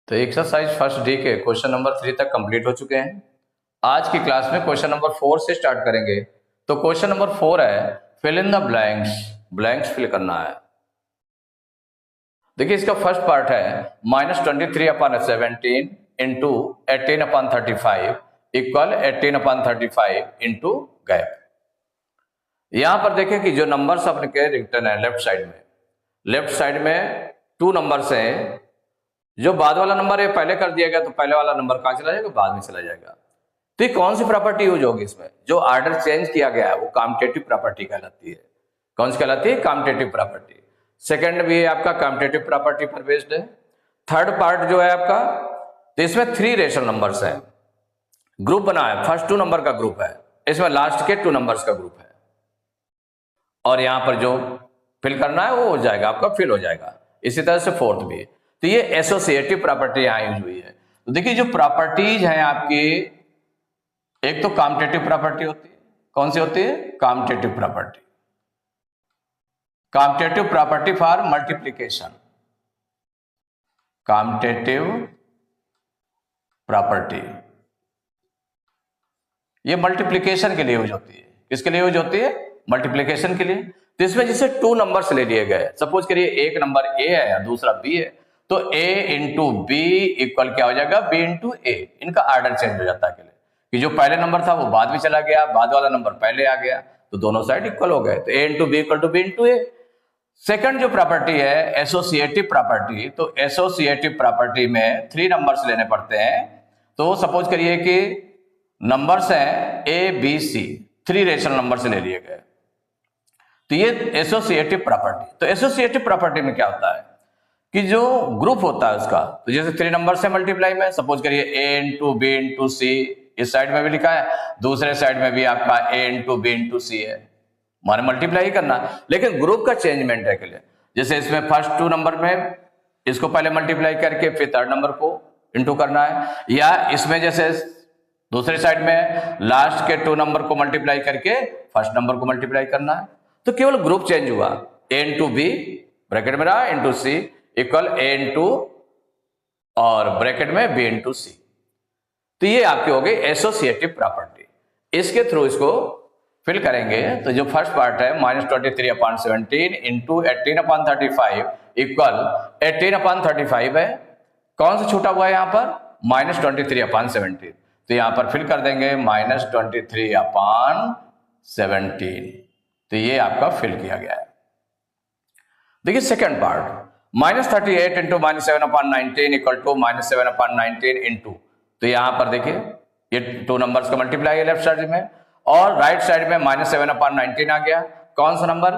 तो exercise first day के question number 3 तक कंप्लीट हो चुके हैं। आज की क्लास में क्वेश्चन नंबर 4 से स्टार्ट करेंगे। तो क्वेश्चन नंबर 4 है fill in the blanks, blanks fill करना है। देखिए इसका फर्स्ट पार्ट है -23/17 इंटू 18/35 इक्वल 18/35 इंटू गैप। यहां पर देखें कि जो नंबर्स अपने के रिटर्न है लेफ्ट साइड में 2 नंबर्स हैं। जो बाद वाला नंबर है पहले कर दिया गया तो पहले वाला नंबर कहां चला जाएगा, बाद में चला जाएगा। तो ये कौन सी प्रॉपर्टी यूज होगी इसमें? जो ऑर्डर चेंज किया गया है वो कॉम्यूटेटिव प्रॉपर्टी कहलाती है। कौन सी कहलाती है? Commutative property. सेकंड भी आपका कॉम्यूटेटिव प्रॉपर्टी पर बेस्ड है। थर्ड पार्ट जो है आपका, तो इसमें 3 रेशनल नंबर्स हैं। ग्रुप बना है, फर्स्ट 2 नंबर का ग्रुप है, इसमें लास्ट के 2 नंबर्स का ग्रुप है। और यहां पर जो फिल करना है वो हो जाएगा, आपका फिल हो जाएगा। इसी तरह से फोर्थ भी। तो ये एसोसिएटिव प्रॉपर्टी यहां यूज हुई है। तो देखिए जो प्रॉपर्टीज हैं आपकी, एक तो कॉम्यूटेटिव प्रॉपर्टी होती है। कौन सी होती है? Commutative property. Commutative property for multiplication, commutative property ये मल्टीप्लीकेशन के लिए यूज होती है। किसके लिए यूज होती है? मल्टीप्लीकेशन के लिए। तो इसमें जैसे 2 नंबर्स ले लिए गए, सपोज करिए एक नंबर ए है या दूसरा बी है, तो a इंटू बी इक्वल क्या हो जाएगा? b इंटू ए। इनका ऑर्डर चेंज हो जाता है कि जो पहले नंबर था वो बाद में चला गया, बाद वाला नंबर पहले आ गया, तो दोनों साइड इक्वल हो गए। तो a into B equal to B into A. Second जो प्रॉपर्टी है एसोसिएटिव प्रॉपर्टी, तो एसोसिएटिव प्रॉपर्टी में 3 नंबर्स लेने पड़ते हैं। तो सपोज करिए कि नंबर्स हैं A B C, 3 rational number से ले लिए गए, तो ये एसोसिएटिव प्रॉपर्टी। तो एसोसिएटिव प्रॉपर्टी में क्या होता है कि जो ग्रुप होता है उसका, तो जैसे 3 नंबर से मल्टीप्लाई में, सपोज करिए ए इंटू बी इंटू सी, इस साइड में भी लिखा है, दूसरे साइड में भी आपका ए इंटू बी इंटू सी है, माने मल्टीप्लाई ही करना। लेकिन ग्रुप का चेंजमेंट है के लिए, जैसे इसमें फर्स्ट 2 नंबर में इसको पहले मल्टीप्लाई करके फिर थर्ड नंबर को इंटू करना है, या इसमें जैसे दूसरे साइड में लास्ट के 2 नंबर को मल्टीप्लाई करके फर्स्ट नंबर को मल्टीप्लाई करना है। तो केवल ग्रुप चेंज हुआ, ए इंटू बी ब्रैकेट में रहा इंटू सी इक्वल ए इंटू और ब्रैकेट में बी इंटू सी। तो ये आपकी हो गई एसोसिएटिव प्रॉपर्टी। इसके थ्रू इसको फिल करेंगे। तो जो फर्स्ट पार्ट है -23/17 इंटू 18/35 इक्वल 18/35 है। कौन सा छूटा हुआ है यहां पर? -23/17। तो यहां पर फिल कर देंगे -23/17। तो ये आपका फिल किया गया है। देखिए second part -38 into -7/19 equal to -7/19 into, तो यहां पर देखिए ये 2 नंबर्स का मल्टीप्लाई है लेफ्ट साइड में, और राइट साइड में -7/19 आ गया। कौन सा नंबर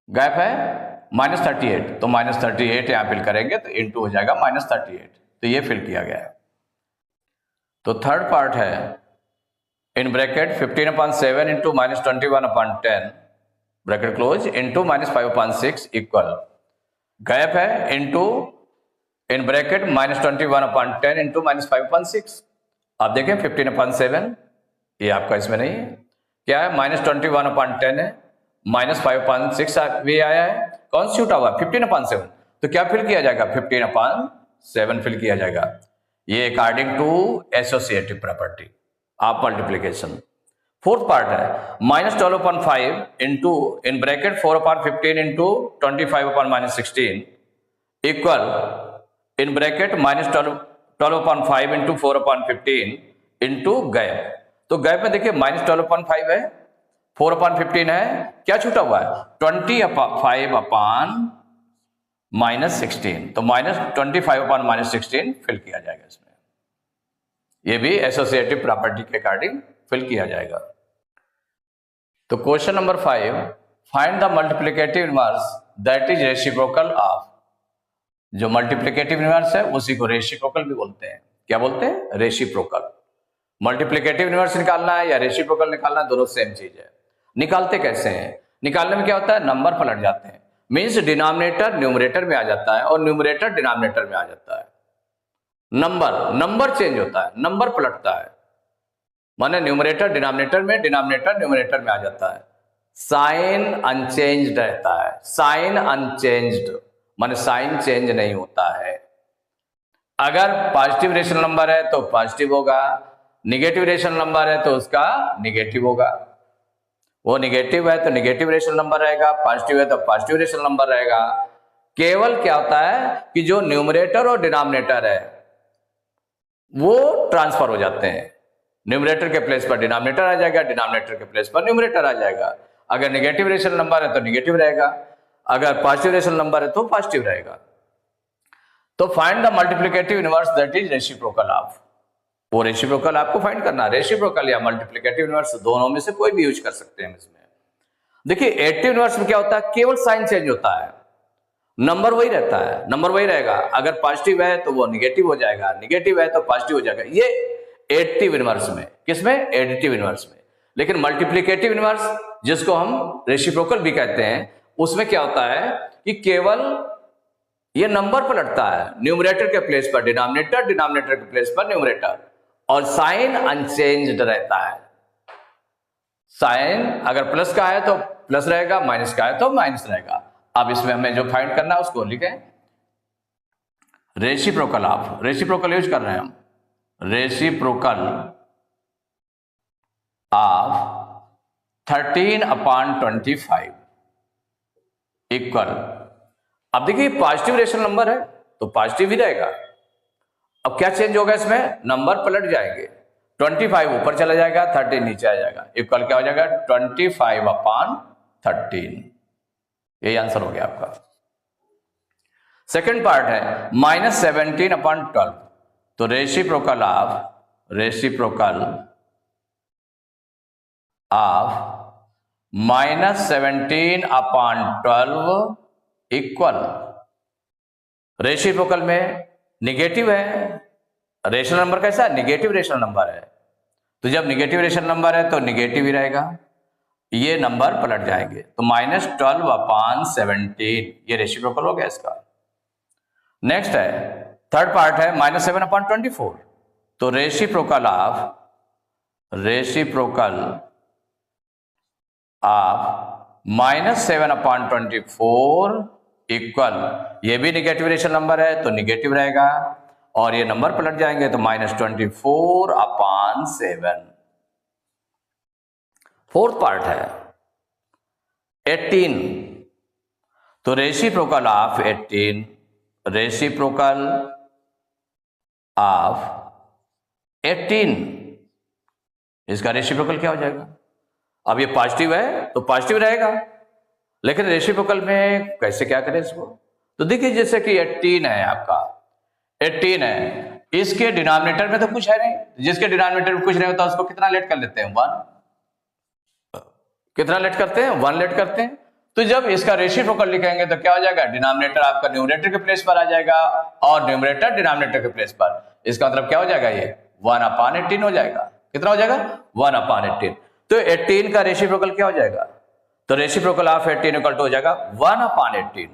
गैप है? -38। तो -38 यहां फिल करेंगे तो इंटू हो जाएगा -38। तो ये फिल किया गया है। तो थर्ड पार्ट है in bracket 15/7 into -21/10 bracket close into -5/6 equal gap है इंटू इन ब्रैकेट -21/10 इंटू -5/6। आप देखें 15/7 ये आपका इसमें नहीं है, क्या है? -21/10 है, -5/6 भी आया है, कॉन्स्टिट्यूट हुआ 15/7। तो क्या फिल किया जाएगा? 15/7 फिल किया जाएगा। ये according to associative property of multiplication. Fourth part है -12/5 into in bracket 4/15 into 25/-16 equal in bracket -12/5 into 4/15 into gap. तो गैप में देखिए -12/5 है, 4/15 है, क्या छूटा हुआ है? 25/-16। तो -25/-16 फिल किया जाएगा इसमें। ये भी एसोसिएटिव प्रॉपर्टी के अकॉर्डिंग फिल किया जाएगा। तो question number 5, find the multiplicative inverse that is reciprocal of. जो मल्टीप्लिकेटिव इनवर्स है उसी को रेसिप्रोकल भी बोलते हैं। क्या बोलते हैं? रेसिप्रोकल। मल्टीप्लिकेटिव इनवर्स निकालना है या रेसिप्रोकल निकालना है, दोनों सेम चीज है। निकालते कैसे हैं? निकालने में क्या होता है? नंबर पलट जाते हैं, मीन्स डिनोमिनेटर न्यूमरेटर में आ जाता है और न्यूमरेटर डिनोमिनेटर में आ जाता है। नंबर चेंज होता है, नंबर पलटता है, माने न्यूमरेटर डिनोमिनेटर में, डिनोमिनेटर न्यूमरेटर में आ जाता है। साइन अनचेंज्ड रहता है, साइन अनचेंज्ड माने साइन चेंज नहीं होता है। अगर पॉजिटिव रेशनल नंबर है तो पॉजिटिव होगा, निगेटिव रेशनल नंबर है तो उसका निगेटिव होगा। वो निगेटिव है तो निगेटिव रेशनल नंबर रहेगा, पॉजिटिव है तो पॉजिटिव रेशनल नंबर रहेगा। केवल क्या होता है कि जो न्यूमरेटर और डिनोमिनेटर है वो ट्रांसफर हो जाते हैं। न्यूमरेटर के प्लेस पर डिनोमिनेटर आ जाएगा, डिनोमिनेटर के प्लेस पर न्यूमरेटर आ जाएगा। अगर नेगेटिव रेशनल नंबर है तो नेगेटिव रहेगा, अगर पॉजिटिव रेशनल नंबर है तो पॉजिटिव रहेगा। तो find the multiplicative inverse that is reciprocal of. वो रेसिप्रोकल आपको फाइंड करना है। रेसिप्रोकल या मल्टीप्लिकेटिव इनवर्स दोनों में से कोई भी यूज कर सकते हैं इसमें। देखिए एडिटिव इनवर्स में क्या होता है, केवल साइन चेंज होता है, नंबर वही रहता है, नंबर वही रहेगा। अगर पॉजिटिव है तो वो निगेटिव हो जाएगा, निगेटिव है तो पॉजिटिव हो जाएगा। ये एडिटिव इनवर्स में, किसमें, एडिटिव इनवर्स में। लेकिन मल्टीप्लिकेटिव इनवर्स जिसको हम रेसिप्रोकल भी कहते हैं, उसमें क्या होता है कि केवल ये नंबर पलटता है, न्यूमरेटर के प्लेस पर डिनोमिनेटर, डिनोमिनेटर के प्लेस पर न्यूमरेटर, और साइन अनचेंज्ड रहता है। साइन अगर प्लस का है तो प्लस रहेगा, माइनस का है तो माइनस रहेगा। अब इसमें हमें जो फाइंड करना है उसको लिखें, रेसिप्रोकल ऑफ। रेसिप्रोकल यूज कर रहे हैं हम, रेसिप्रोकल ऑफ 13/25 इक्वल। अब देखिए पॉजिटिव रेशनल नंबर है तो पॉजिटिव ही रहेगा। अब क्या चेंज होगा इसमें, नंबर पलट जाएंगे, 25 ऊपर चला जाएगा, 13 नीचे आ जाएगा। इक्वल क्या हो जाएगा, 25/13। यही आंसर हो गया आपका। सेकंड पार्ट है -17/12। तो रेसिप्रोकल ऑफ -17/12 इक्वल। रेसिप्रोकल में निगेटिव है, रेशनल नंबर कैसा है, निगेटिव रेशनल नंबर है। तो जब निगेटिव रेशनल नंबर है तो निगेटिव ही रहेगा, ये नंबर पलट जाएंगे। तो -12/17, ये रेसिप्रोकल हो गया इसका। नेक्स्ट है थर्ड पार्ट है -7/24। तो रेसिप्रोकल ऑफ -7/24 इक्वल। ये भी निगेटिव रेशनल नंबर है तो निगेटिव रहेगा, और ये नंबर पलट जाएंगे तो -24/7। फोर्थ पार्ट है 18। तो रेसिप्रोकल ऑफ 18, रेसिप्रोकल ऑफ 18, इसका रेसिप्रोकल क्या हो जाएगा। अब ये पॉजिटिव है तो पॉजिटिव रहेगा, लेकिन रेसिप्रोकल में कैसे क्या करें इसको। तो देखिए जैसे कि 18 है, आपका 18 है, इसके डिनोमिनेटर में तो कुछ है नहीं, जिसके डिनोमिनेटर में कुछ नहीं होता उसको कितना लेट कर लेते हैं, 1। कितना लेट करते हैं, 1 लेट करते हैं। तो जब इसका रेसिप्रोकल लिखेंगे तो क्या हो जाएगा, डिनोमिनेटर आपका न्यूमरेटर के प्लेस पर आ जाएगा और न्यूमरेटर डिनोमिनेटर के प्लेस पर। इसका मतलब क्या हो जाएगा, ये 1/18 हो जाएगा। कितना हो जाएगा, 1/18। तो 18 का रेसिप्रोकल क्या हो जाएगा, तो रेसिप्रोकल ऑफ 18 इक्वल टू हो जाएगा 1/18।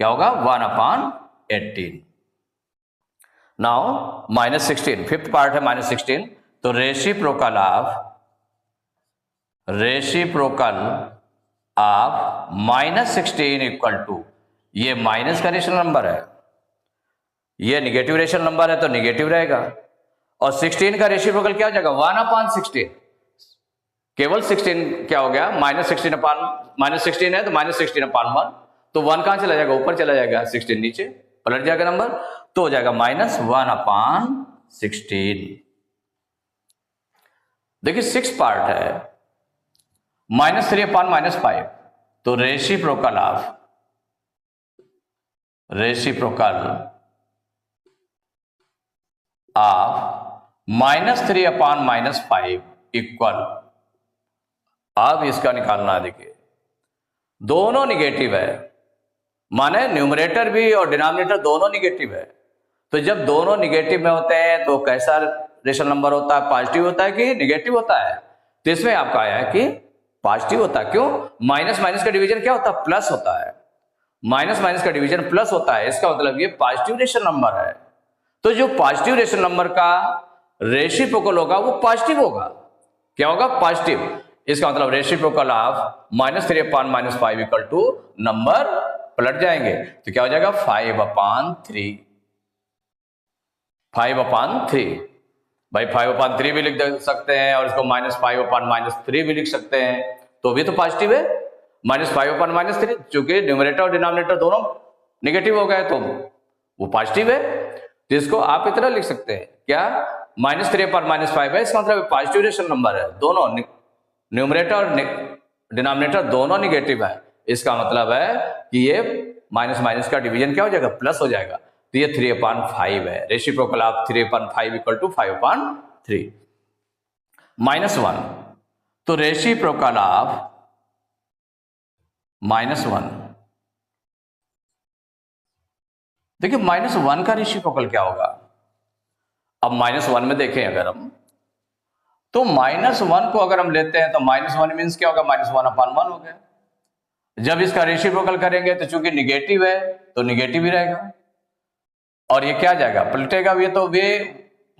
क्या होगा, 1/18। नाउ -16, फिफ्थ पार्ट है -16। तो रेसिप्रोकल ऑफ -16 इक्वल टू, ये माइनस का रेशनल नंबर है, ये निगेटिव रेशनल नंबर है तो निगेटिव रहेगा, और 16 का रेसिप्रोकल क्या हो जाएगा, 1/16। केवल 16 क्या हो गया, -16 है तो -16/1। तो 1 कहां चला जाएगा, ऊपर चला जाएगा, 16 नीचे पलट जाएगा नंबर, तो हो जाएगा -1/16। देखिए 6 पार्ट है -3/-5। तो रेसिप्रोकल ऑफ -3/-5 इक्वल। अब इसका निकालना, देखिए दोनों निगेटिव है, माने न्यूमरेटर भी और डिनोमिनेटर दोनों निगेटिव है। तो जब दोनों निगेटिव में होते हैं तो कैसा रेशनल नंबर होता है, पॉजिटिव होता है कि निगेटिव होता है। तो इसमें आपका आया है कि पॉजिटिव होता है। क्यों, माइनस माइनस का डिवीजन क्या होता है, प्लस होता है। माइनस माइनस का डिवीजन प्लस होता है, इसका मतलब ये पॉजिटिव रेशनल नंबर है। तो जो पॉजिटिव रेशनल नंबर का रेसिप्रोकल होगा वो पॉजिटिव होगा। क्या होगा, पॉजिटिव। इसका मतलब reciprocal of -3/-5 equal to number पलट जाएंगे तो क्या हो जाएगा 5/3। 5/3। भाई 5/3 भी लिख सकते हैं और इसको -5/-3 भी लिख सकते हैं, तो भी तो पॉजिटिव है। -5/-3, चूंकि न्यूमरेटर और डिनोमिनेटर दोनों नेगेटिव हो गए तो वो पॉजिटिव है, तो इसको आप इतना लिख सकते हैं क्या, -3/-5 है, इसका मतलब पॉजिटिव रेशनल नंबर है, दोनों न्यूमरेटर और डिनोमिनेटर दोनों नेगेटिव है। इसका मतलब है कि ये माइनस माइनस का डिवीजन क्या हो जाएगा, प्लस हो जाएगा, तो ये 3/5 है। Reciprocal of 3/5 equal to 5/3। -1, तो रेसिप्रोकल ऑफ -1, देखिए -1 का रेसिप्रोकल क्या होगा। अब -1 में देखें अगर हम, तो -1 को अगर हम लेते हैं तो -1 मीन्स क्या होगा, -1/1 हो गया। जब इसका रेसिप्रोकल करेंगे तो चूंकि निगेटिव है तो निगेटिव ही रहेगा, और ये क्या जाएगा, पलटेगा, ये तो वे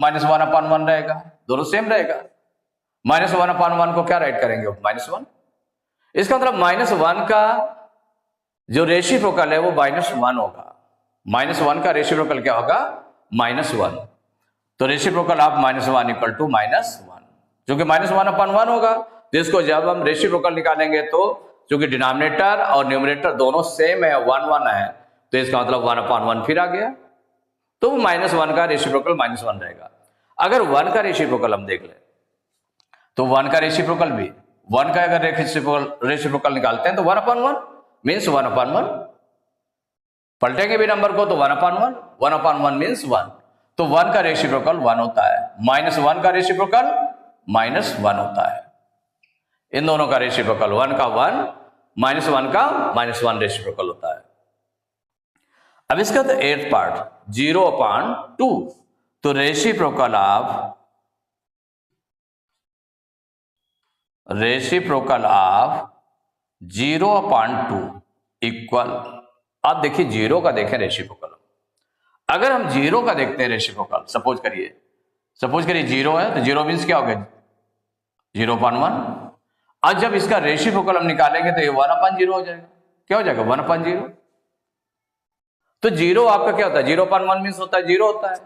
-1/1 रहेगा, दोनों सेम रहेगा। -1/1 को क्या राइट करेंगे, -1। इसका मतलब -1 का जो रेसिप्रोकल है वो -1 होगा। -1 का रेसिप्रोकल क्या होगा, -1। तो रेसिप्रोकल ऑफ -1 इक्वल टू -1, क्योंकि -1/1 होगा, तो इसको जब हम रेसिप्रोकल निकालेंगे तो क्योंकि डिनोमिनेटर और न्यूमरेटर दोनों सेम है, 1 है, तो इसका मतलब 1/1 फिर आ गया, तो -1 का रेसिप्रोकल -1 रहेगा। अगर 1 का रेसिप्रोकल हम देख ले तो 1 का रेसिप्रोकल भी 1 का अगर रेसिप्रोकल निकालते हैं तो 1/1 मीन्स 1/1, पलटेंगे भी नंबर को तो 1/1, 1/1 मीन्स 1, तो 1 का रेसिप्रोकल 1 होता है, -1 का रेसिप्रोकल -1 होता है। इन दोनों का रेसिप्रोकल 1 का 1, -1 का -1 रेसिप्रोकल होता है। अब इसका तो 8th पार्ट 0/2, तो रेसिप्रोकल ऑफ 0/2 इक्वल, आप देखिए 0 का देखें रेसिप्रोकल, अगर हम 0 का देखते हैं रेसिप्रोकल, सपोज करिए 0 है, तो 0 मीन्स क्या हो गया, 0/1। आज जब इसका रेसिप्रोकल हम निकालेंगे तो ये 1/0 हो जाएगा, क्या हो जाएगा, 1/0। तो 0 आपका क्या होता है, 0/1 मीन्स होता है 0 होता है,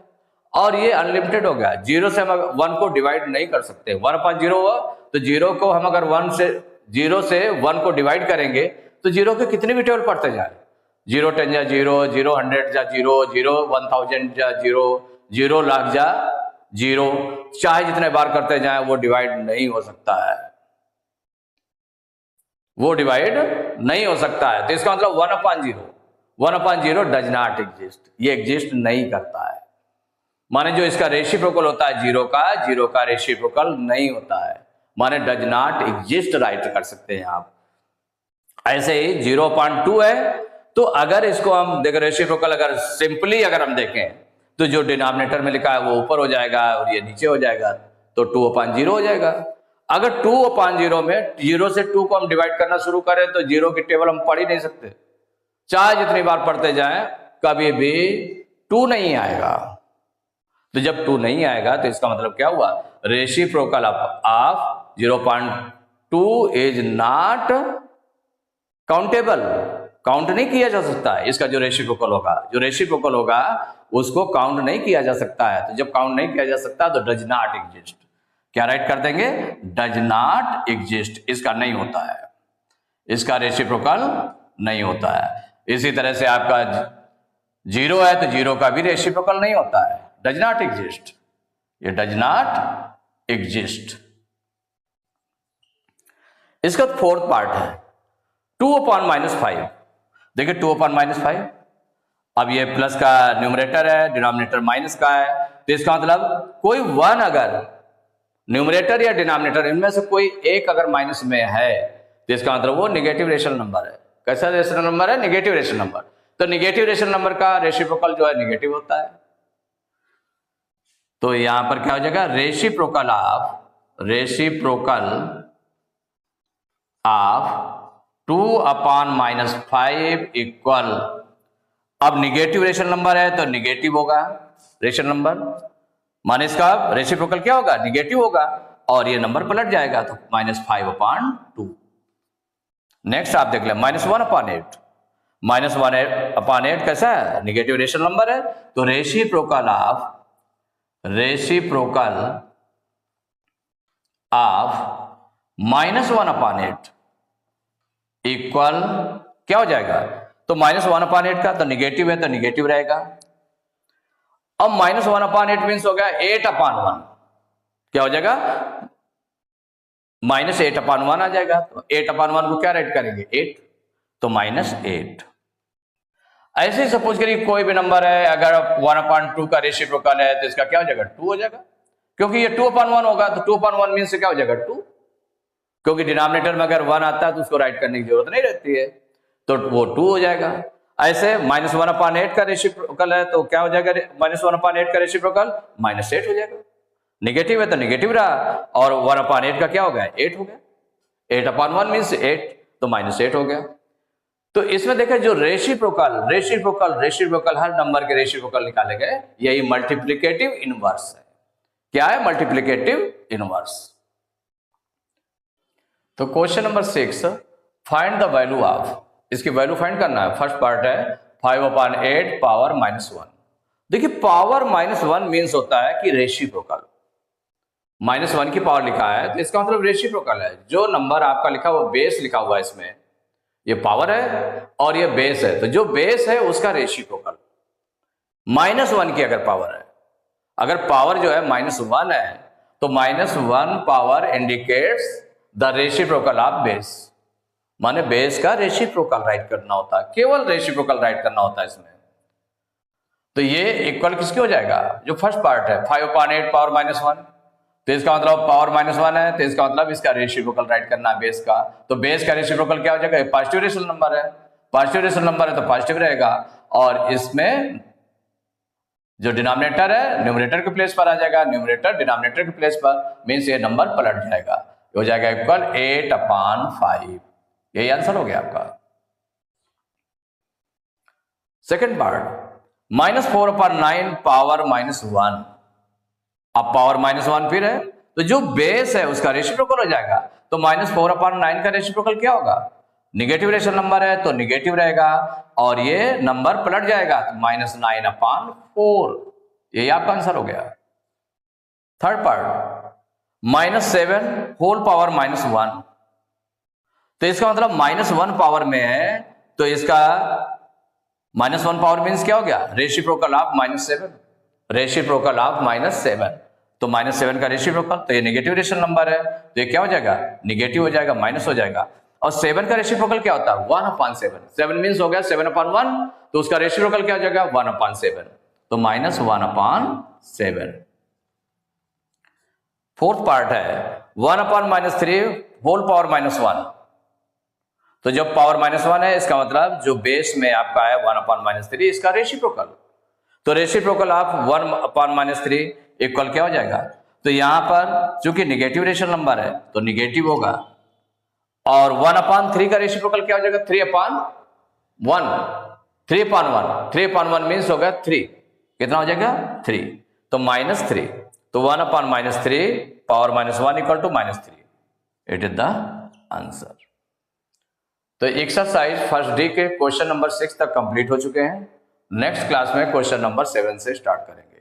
और ये अनलिमिटेड हो गया, 0 से हम 1 को डिवाइड नहीं कर सकते। 1/0 हुआ तो 0 को हम अगर 0 से 1 को डिवाइड करेंगे तो 0 के कितने भी टेबल पढ़ते जाए, 0 10 जा 0, 0 100 जा 0, 0 1000 जा 0, 0 लाख जा 0, चाहे जितने बार करते जाए वो डिवाइड नहीं हो सकता है, वो डिवाइड नहीं हो सकता है। तो इसका मतलब 1/0 डज नॉट एग्जिस्ट, ये एग्जिस्ट नहीं करता है। माने जो इसका रेसिप्रोकल होता है 0 का रेसिप्रोकल नहीं होता है, माने डज नॉट एग्जिस्ट राइट कर सकते हैं आप। ऐसे ही 0/2 है, तो अगर इसको हम देखें रेसिप्रोकल, अगर सिंपली अगर हम देखें तो जो डिनोमिनेटर में लिखा है वो ऊपर हो जाएगा और ये नीचे हो जाएगा, तो 2/0 हो जाएगा। अगर 2/0 में 0 से 2 को हम डिवाइड करना शुरू करें तो 0 की टेबल हम पढ़ ही नहीं सकते, चाहे जितनी बार पढ़ते जाएं कभी भी 2 नहीं आएगा। तो जब 2 नहीं आएगा तो इसका मतलब क्या हुआ, reciprocal of 0/2 is not countable, count नहीं किया जा सकता है। इसका जो रेसिप्रोकल होगा उसको काउंट नहीं किया जा सकता है। तो जब काउंट नहीं किया जा सकता तो डज नॉट एग्जिस्ट, क्या राइट कर देंगे, डज नॉट एग्जिस्ट, इसका नहीं होता है, इसका रेसिप्रोकल नहीं होता है। इसी तरह से आपका 0 है तो 0 का भी रेसिप्रोकल नहीं होता है, डज नॉट एग्जिस्ट, ये डज नॉट एग्जिस्ट। इसका 4th पार्ट है 2/-5। देखिए 2/-5, अब ये प्लस का न्यूमरेटर है, डिनोमिनेटर माइनस का है, तो इसका मतलब कोई 1 अगर न्यूमरेटर या डिनोमिनेटर इनमें से कोई एक अगर माइनस में है तो इसका मतलब वो नेगेटिव रेशनल नंबर है। कैसा रेशनल नंबर है, नेगेटिव रेशनल नंबर। तो नेगेटिव रेशनल नंबर का रेसिप्रोकल जो है नेगेटिव होता है। तो यहां पर क्या हो जाएगा, रेसिप्रोकल ऑफ 2/-5 इक्वल, अब नेगेटिव रेशनल नंबर है तो नेगेटिव होगा रेशनल नंबर, माने इसका रेसिप्रोकल क्या होगा, नेगेटिव होगा, और ये नंबर पलट जाएगा तो -5/2। नेक्स्ट आप देख ले -1/8। -1/8 कैसा है, नेगेटिव रेशनल नंबर है, तो reciprocal of reciprocal of -1/8 equal क्या हो जाएगा? तो -1/8 का तो निगेटिव है तो निगेटिव रहेगा। अब -1/8 मीन्स हो गया 8/1, क्या हो जाएगा? -8/1 आ जाएगा। तो 8/1 को क्या राइट करेंगे? 8, तो -8। ऐसे ही सपोज करिए कोई भी नंबर है, अगर 1/2 का रेसिप्रोकल है तो इसका क्या हो जाएगा? 2 हो जाएगा, क्योंकि ये 2/1 होगा तो 2/1 मीन्स क्या हो जाएगा? 2, क्योंकि डिनोमिनेटर में अगर 1 आता है तो उसको राइट करने की जरूरत नहीं रहती है, तो वो 2 हो जाएगा। ऐसे -1/8 का रेसिप्रोकल है तो क्या हो जाएगा? -1/8 का रेसिप्रोकल -8 हो जाएगा। निगेटिव है तो निगेटिव रहा, और 1/8 का क्या हो गया? 8 हो गया। 8/1 मीन्स 8, तो -8 हो गया। तो इसमें देखें जो रेसिप्रोकल हर नंबर के रेसिप्रोकल निकाले गए, यही मल्टीप्लिकेटिव इनवर्स है। क्या है? Multiplicative inverse. तो question number 6, find the value of, इसकी वैल्यू फाइंड करना है। फर्स्ट पार्ट है 5/8 पावर -1। देखिए पावर -1 मीन्स होता है कि रेसिप्रोकल, -1 की पावर लिखा है तो इसका मतलब रेसिप्रोकल है। जो नंबर आपका लिखा वो बेस लिखा हुआ है, इसमें ये पावर है और ये बेस है, तो जो बेस है उसका रेसिप्रोकल। -1 की अगर पावर है, अगर पावर जो है -1 है तो -1 power indicates the reciprocal of base, माने बेस का रेसिप्रोकल राइट करना होता है, केवल रेसिप्रोकल राइट करना होता है इसमें। तो ये इक्वल किसकी हो जाएगा? जो फर्स्ट पार्ट है 5/8 पावर -1, तो इसका मतलब पावर -1 है, तो इसका मतलब इसका रेसिप्रोकल राइट करना है बेस का। तो बेस का रेसिप्रोकल क्या हो जाएगा? पॉजिटिव रेशनल नंबर है, पॉजिटिव रेशनल नंबर है तो पॉजिटिव रहेगा, और इसमें जो डिनोमिनेटर है न्यूमरेटर के प्लेस पर आ जाएगा, न्यूमरेटर डिनोमिनेटर के प्लेस पर, मीन्स ये नंबर पलट जाएगा, हो जाएगा इक्वल 8/5। यही आंसर हो गया आपका। सेकंड पार्ट -4/9 पावर -1, अब पावर -1 फिर है, तो जो बेस है उसका रेसिप्रोकल हो जाएगा। तो -4/9 का रेसिप्रोकल क्या होगा? निगेटिव रेशनल नंबर है तो निगेटिव रहेगा, और ये नंबर पलट जाएगा तो -9/4। यही आपका आंसर हो गया। थर्ड पार्ट -7 होल पावर -1, तो इसका मतलब -1 पावर में है, तो इसका -1 पावर मीन्स क्या हो गया? रेसिप्रोकल ऑफ -7, रेसिप्रोकल ऑफ -7, तो -7 का रेसिप्रोकल, तो ये नेगेटिव रेशनल नंबर है तो ये क्या हो जाएगा? निगेटिव हो जाएगा, माइनस हो जाएगा। और 7 का रेसिप्रोकल क्या होता है? 1/7, 7 मीन्स हो गया 7/1, तो उसका रेसिप्रोकल क्या हो जाएगा? 1/7, तो -1/7। फोर्थ पार्ट है 1/-3 होल पावर -1, तो जब पावर -1 है इसका मतलब जो बेस में आपका है 1/-3, इसका रेसिप्रोकल, तो रेसिप्रोकल ऑफ 1/-3 इक्वल क्या हो जाएगा? तो यहां पर चूंकि निगेटिव रेशनल नंबर है तो निगेटिव होगा, और 1/3 का रेसिप्रोकल क्या हो जाएगा? 3/1, 3/1 मीन्स होगा 3, कितना हो जाएगा? 3, तो -3, तो 1/-3 power -1 equal to -3, it is the answer. तो एक्सरसाइज फर्स्ट डी के क्वेश्चन नंबर 6 तक कंप्लीट हो चुके हैं। नेक्स्ट क्लास में क्वेश्चन नंबर 7 से स्टार्ट करेंगे।